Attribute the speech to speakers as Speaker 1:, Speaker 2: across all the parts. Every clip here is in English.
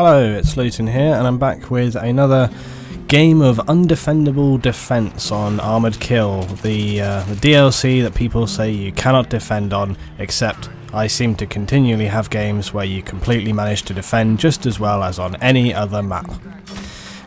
Speaker 1: Hello, it's Luetin here, and I'm back with another game of undefendable defense on Armored Kill, the DLC that people say you cannot defend on, except I seem to continually have games where you completely manage to defend just as well as on any other map.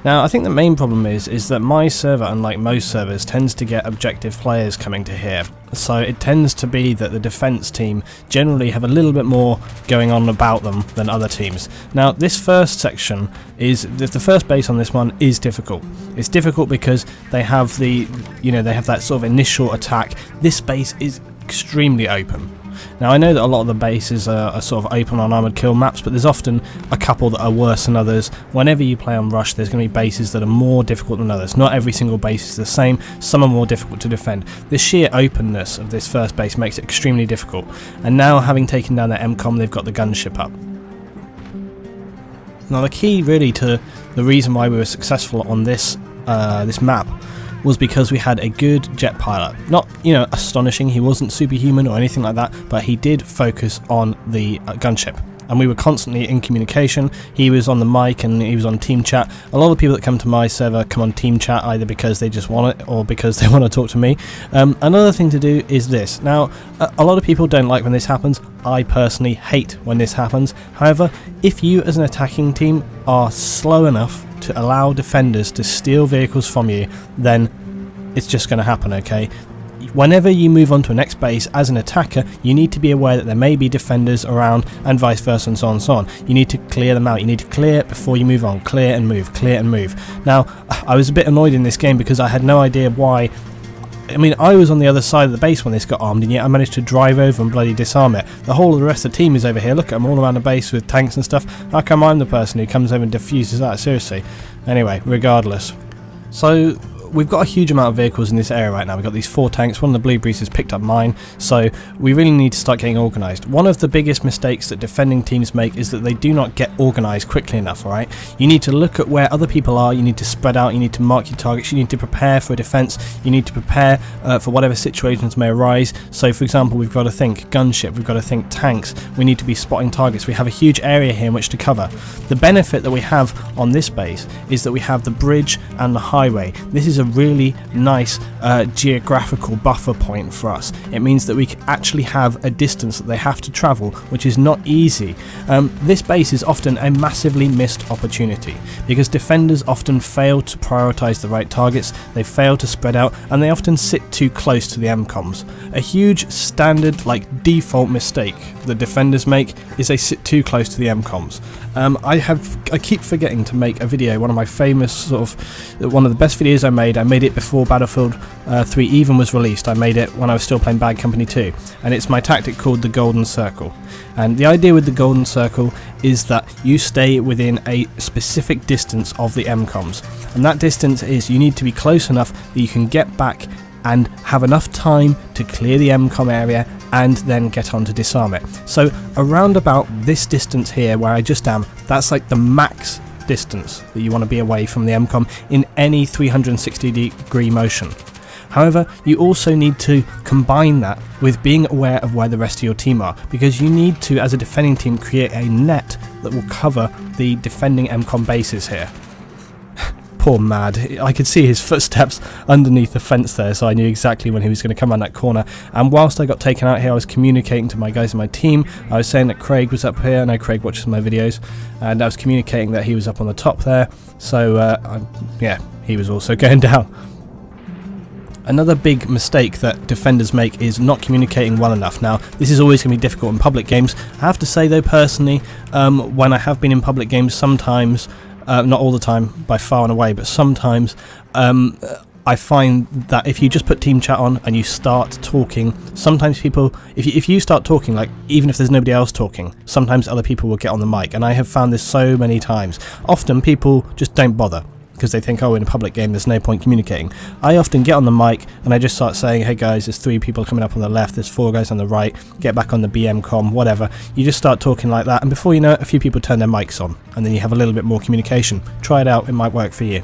Speaker 1: Now, I think the main problem is that my server, unlike most servers, tends to get objective players coming to here. So it tends to be that the defense team generally have a little bit more going on about them than other teams. Now, this first section is the first base on this one is difficult. It's difficult because they have they have that sort of initial attack. This base is extremely open. Now, I know that a lot of the bases are sort of open on Armored Kill maps, but there's often a couple that are worse than others. Whenever you play on Rush, there's going to be bases that are more difficult than others. Not every single base is the same, some are more difficult to defend. The sheer openness of this first base makes it extremely difficult, and now having taken down their MCOM, they've got the gunship up. Now, the key really to the reason why we were successful on this map was because we had a good jet pilot. Not, astonishing, he wasn't superhuman or anything like that, but he did focus on the gunship. And we were constantly in communication. He was on the mic and he was on team chat. A lot of people that come to my server come on team chat either because they just want it or because they want to talk to me. Another thing to do is this. Now, a lot of people don't like when this happens. I personally hate when this happens. However, if you as an attacking team are slow enough to allow defenders to steal vehicles from you, then it's just going to happen, okay? Whenever you move on to a next base as an attacker, you need to be aware that there may be defenders around and vice versa and so on and so on. You need to clear them out. You need to clear before you move on. Clear and move, clear and move. Now, I was a bit annoyed in this game because I had no idea why. I mean, I was on the other side of the base when this got armed, and yet I managed to drive over and bloody disarm it. The whole of the rest of the team is over here. Look at them all around the base with tanks and stuff. How come I'm the person who comes over and diffuses that? Seriously. Anyway, regardless. So, we've got a huge amount of vehicles in this area right now. We've got these 4 tanks. One of the Blue Breezes picked up mine, so we really need to start getting organised. One of the biggest mistakes that defending teams make is that they do not get organised quickly enough, alright? You need to look at where other people are, you need to spread out, you need to mark your targets, you need to prepare for a defence, you need to prepare for whatever situations may arise. So, for example, we've got to think gunship, we've got to think tanks, we need to be spotting targets. We have a huge area here in which to cover. The benefit that we have on this base is that we have the bridge and the highway. This is a really nice geographical buffer point for us. It means that we can actually have a distance that they have to travel, which is not easy. This base is often a massively missed opportunity because defenders often fail to prioritise the right targets, they fail to spread out, and they often sit too close to the MCOMs. A huge standard, default mistake that defenders make is they sit too close to the MCOMs. I keep forgetting to make a video. One of my famous one of the best videos I made it before Battlefield 3 even was released. I made it when I was still playing Bad Company 2, and it's my tactic called the Golden Circle. And the idea with the Golden Circle is that you stay within a specific distance of the MCOMs, and that distance is you need to be close enough that you can get back and have enough time to clear the MCOM area and then get on to disarm it. So around about this distance here where I just am, that's like the max distance that you want to be away from the MCOM in any 360-degree motion. However, you also need to combine that with being aware of where the rest of your team are, because you need to, as a defending team, create a net that will cover the defending MCOM bases here. Poor Mad, I could see his footsteps underneath the fence there, so I knew exactly when he was going to come around that corner. And whilst I got taken out here, I was communicating to my guys in my team. I was saying that Craig was up here. I know Craig watches my videos, and I was communicating that he was up on the top there. So yeah, he was also going down. Another big mistake that defenders make is not communicating well enough. Now, this is always going to be difficult in public games. I have to say though, personally, when I have been in public games, sometimes, not all the time, by far and away, but sometimes I find that if you just put team chat on and you start talking, sometimes people, if you start talking, even if there's nobody else talking, sometimes other people will get on the mic, and I have found this so many times. Often people just don't bother because they think, oh, in a public game there's no point communicating. I often get on the mic and I just start saying, hey guys, there's 3 people coming up on the left, there's 4 guys on the right, get back on the BM-com, whatever. You just start talking like that, and before you know it, a few people turn their mics on, and then you have a little bit more communication. Try it out, it might work for you.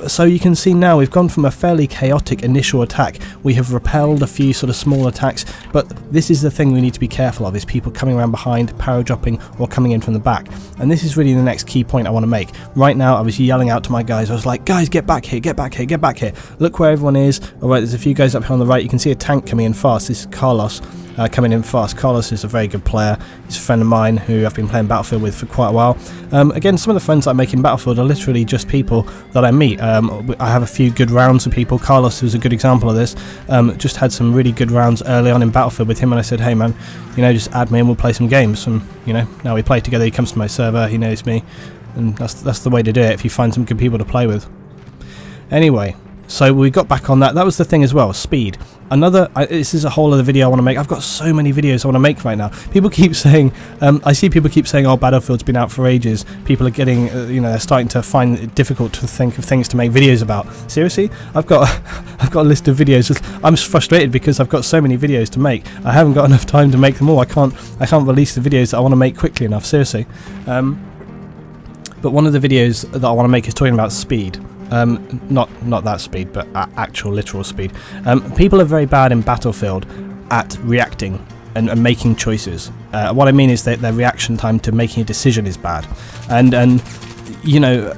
Speaker 1: so you can see now we've gone from a fairly chaotic initial attack. We have repelled a few sort of small attacks, but this is the thing we need to be careful of, is people coming around behind, power dropping, or coming in from the back. And this is really the next key point I want to make. Right now I was yelling out to my guys, I was like, guys, get back here, get back here, get back here. Look where everyone is. Alright, there's a few guys up here on the right. You can see a tank coming in fast. This is Carlos. Coming in fast. Carlos is a very good player. He's a friend of mine who I've been playing Battlefield with for quite a while. Again, some of the friends I make in Battlefield are literally just people that I meet. I have a few good rounds with people. Carlos was a good example of this. Just had some really good rounds early on in Battlefield with him, and I said, hey man, you know, just add me and we'll play some games. And you know, now we play together. He comes to my server, he knows me, and that's the way to do it if you find some good people to play with. Anyway, so we got back on that. That was the thing as well, speed. This is a whole other video I want to make. I've got so many videos I want to make right now. People keep saying, I see people keep saying, oh, Battlefield's been out for ages. People are getting, you know, they're starting to find it difficult to think of things to make videos about. Seriously? I've got a list of videos. I'm frustrated because I've got so many videos to make. I haven't got enough time to make them all. I can't release the videos that I want to make quickly enough. Seriously. But one of the videos that I want to make is talking about speed. Not that speed, but actual literal speed. People are very bad in Battlefield at reacting and making choices. What I mean is that their reaction time to making a decision is bad, and you know,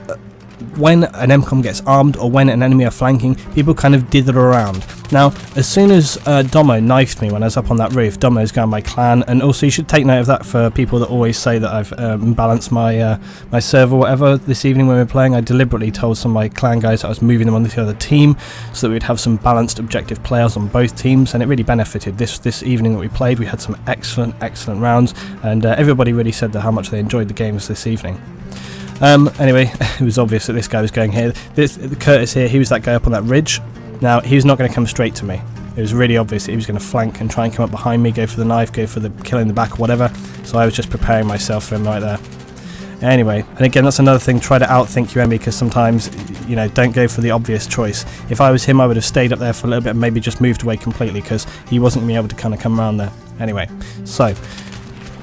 Speaker 1: when an MCOM gets armed or when an enemy are flanking, people kind of dither around. Now, as soon as Domo knifed me when I was up on that roof, Domo's going by clan, and also you should take note of that for people that always say that I've imbalanced my my server or whatever. This evening when we were playing, I deliberately told some of my clan guys that I was moving them onto the other team so that we'd have some balanced objective players on both teams, and it really benefited. This evening that we played, we had some excellent rounds, and everybody really said that how much they enjoyed the games this evening. Anyway, it was obvious that this guy was going here. Curtis here, he was that guy up on that ridge. Now, he was not going to come straight to me. It was really obvious that he was going to flank and try and come up behind me, go for the knife, go for the kill in the back or whatever. So I was just preparing myself for him right there. Anyway, and again, that's another thing, try to outthink your enemy, because sometimes, you know, don't go for the obvious choice. If I was him, I would have stayed up there for a little bit and maybe just moved away completely, because he wasn't going to be able to kind of come around there. Anyway, so,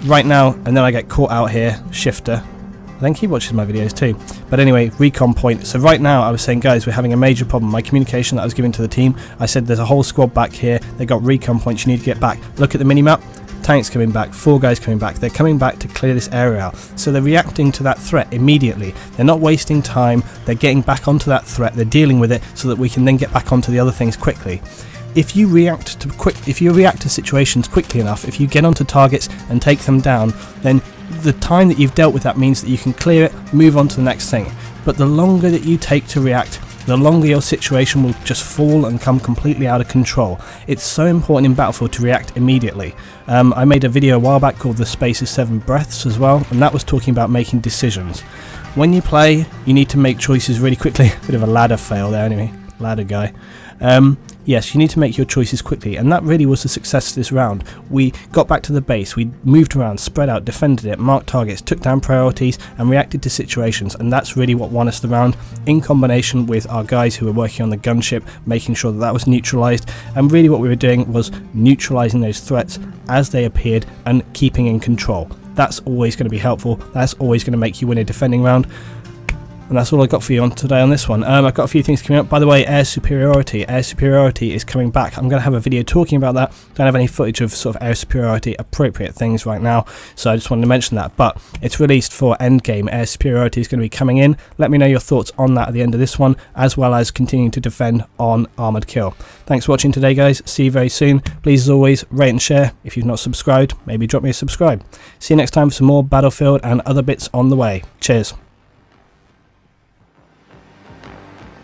Speaker 1: right now, and then I get caught out here, shifter. I think he watches my videos too. But anyway, recon point. So right now I was saying, guys, we're having a major problem. My communication that I was giving to the team, I said there's a whole squad back here. They got recon points, you need to get back. Look at the minimap. Tanks coming back, 4 guys coming back. They're coming back to clear this area out. So they're reacting to that threat immediately. They're not wasting time. They're getting back onto that threat. They're dealing with it so that we can then get back onto the other things quickly. If you react to situations quickly enough, if you get onto targets and take them down, then the time that you've dealt with that means that you can clear it, move on to the next thing. But the longer that you take to react, the longer your situation will just fall and come completely out of control. It's so important in Battlefield to react immediately. I made a video a while back called The Space of 7 Breaths as well, and that was talking about making decisions. When you play, you need to make choices really quickly. Bit of a ladder fail there anyway, ladder guy. Yes, you need to make your choices quickly, and that really was the success of this round. We got back to the base, we moved around, spread out, defended it, marked targets, took down priorities, and reacted to situations, and that's really what won us the round, in combination with our guys who were working on the gunship, making sure that that was neutralised, and really what we were doing was neutralising those threats as they appeared and keeping in control. That's always going to be helpful, that's always going to make you win a defending round. And that's all I got for you on today on this one. I've got a few things coming up. By the way, air superiority. Air superiority is coming back. I'm going to have a video talking about that. Don't have any footage of sort of air superiority appropriate things right now, so I just wanted to mention that. But it's released for endgame. Air superiority is going to be coming in. Let me know your thoughts on that at the end of this one, as well as continuing to defend on armoured kill. Thanks for watching today, guys. See you very soon. Please, as always, rate and share. If you've not subscribed, maybe drop me a subscribe. See you next time for some more Battlefield and other bits on the way. Cheers.